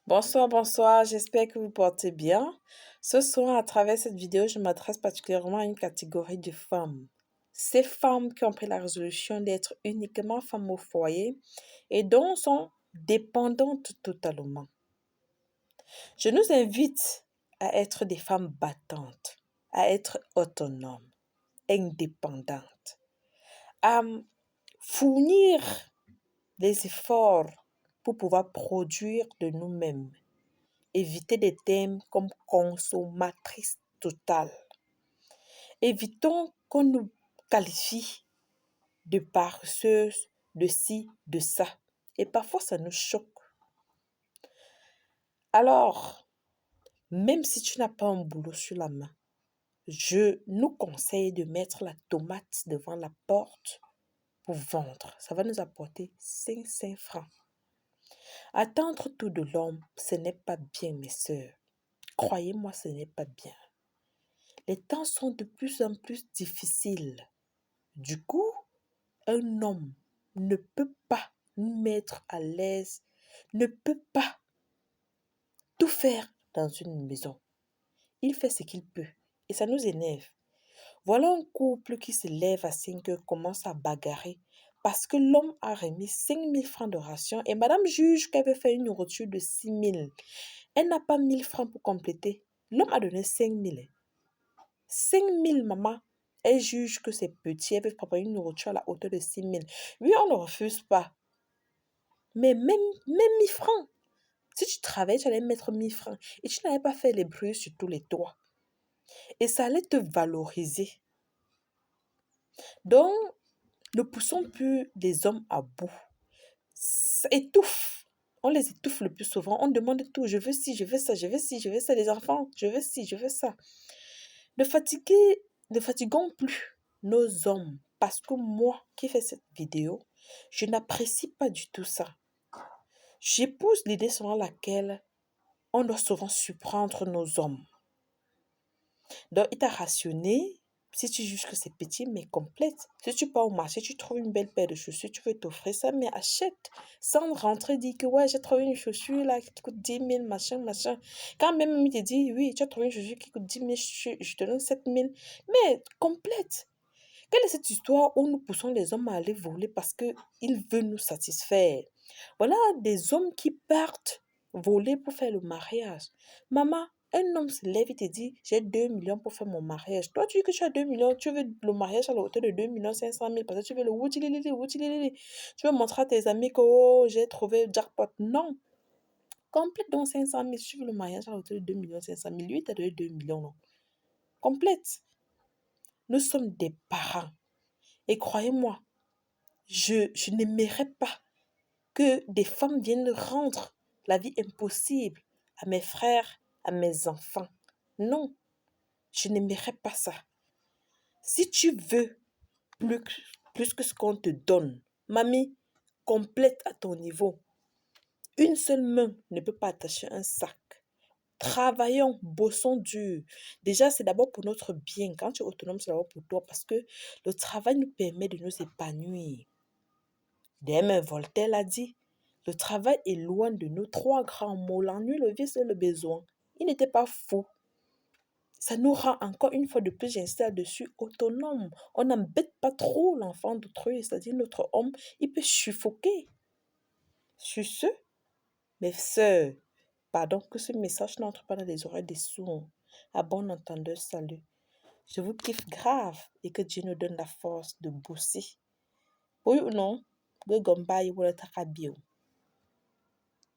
Bonsoir, bonsoir, j'espère que vous portez bien. Ce soir, à travers cette vidéo, je m'adresse particulièrement à une catégorie de femmes. Ces femmes qui ont pris la résolution d'être uniquement femmes au foyer et dont sont dépendantes totalement. Je nous invite à être des femmes battantes, à être autonomes, indépendantes, à fournir des efforts pour pouvoir produire de nous-mêmes. Éviter des thèmes comme consommatrice totale. Évitons qu'on nous qualifie de paresseuse, de ci, de ça. Et parfois, ça nous choque. Alors, même si tu n'as pas un boulot sur la main, je nous conseille de mettre la tomate devant la porte pour vendre. Ça va nous apporter 5 francs. Attendre tout de l'homme, ce n'est pas bien, mes sœurs. Croyez-moi, ce n'est pas bien. Les temps sont de plus en plus difficiles. Du coup, un homme ne peut pas nous mettre à l'aise, ne peut pas tout faire dans une maison. Il fait ce qu'il peut et ça nous énerve. Voilà un couple qui se lève à 5 heures, commence à bagarrer parce que l'homme a remis 5 000 francs de ration et madame juge qu'elle veut faire une nourriture de 6 000. Elle n'a pas 1 000 francs pour compléter. L'homme a donné 5 000. 5 000, maman. Elle juge que c'est petit, elle veut préparer une nourriture à la hauteur de 6 000. Oui, on ne refuse pas. Mais même 1 000 francs. Si tu travailles, tu allais mettre 1 000 francs. Et tu n'allais pas faire les bruits sur tous les toits. Et ça allait te valoriser. Donc, ne poussons plus les hommes à bout. Ça étouffe. On les étouffe le plus souvent. On demande tout. Je veux ci, je veux ça, je veux ci, je veux ça. Les enfants, je veux ci, je veux ça. Ne fatiguons plus nos hommes parce que moi qui fais cette vidéo, je n'apprécie pas du tout ça. J'épouse l'idée selon laquelle on doit souvent surprendre nos hommes. Donc, il t'a rationné. Si tu juges que c'est petit, mais complète. Si tu pars au marché, tu trouves une belle paire de chaussures, tu veux t'offrir ça, mais achète. Sans rentrer, dire que ouais, j'ai trouvé une chaussure là qui coûte 10 000, machin, machin. Quand même, il te dit, oui, tu as trouvé une chaussure qui coûte 10 000, je te donne 7 000. Mais complète. Quelle est cette histoire où nous poussons les hommes à aller voler parce qu'ils veulent nous satisfaire? Voilà des hommes qui partent voler pour faire le mariage. Maman, un homme se lève et te dit, j'ai 2 millions pour faire mon mariage. Toi, tu dis que tu as 2 millions, tu veux le mariage à la hauteur de 2 500 000 parce que tu veux le woutilili, woutilili. Tu veux montrer à tes amis que oh, j'ai trouvé jackpot. Non. Complète donc 500 000, si tu veux le mariage à la hauteur de 2 500 000. Lui, il t'a donné 2 millions, non. Complète. Nous sommes des parents. Et croyez-moi, je n'aimerais pas que des femmes viennent rendre la vie impossible à mes frères, à mes enfants. Non, je n'aimerais pas ça. Si tu veux plus que ce qu'on te donne, mamie, complète à ton niveau. Une seule main ne peut pas attacher un sac. Travaillons, bossons dur. Déjà, c'est d'abord pour notre bien. Quand tu es autonome, c'est d'abord pour toi parce que le travail nous permet de nous épanouir. Même Voltaire l'a dit, le travail est loin de nous. 3 grands mots, l'ennui, le vice et le besoin. Il n'était pas fou. Ça nous rend encore une fois de plus, j'insiste là-dessus, autonome. On n'embête pas trop l'enfant d'autrui, c'est-à-dire notre homme, il peut suffoquer. Sur ce, mes sœurs, pardon que ce message n'entre pas dans les oreilles des sourds. À bon entendeur, salut. Je vous kiffe grave et que Dieu nous donne la force de bosser. Oui ou non? Go gomba, il va être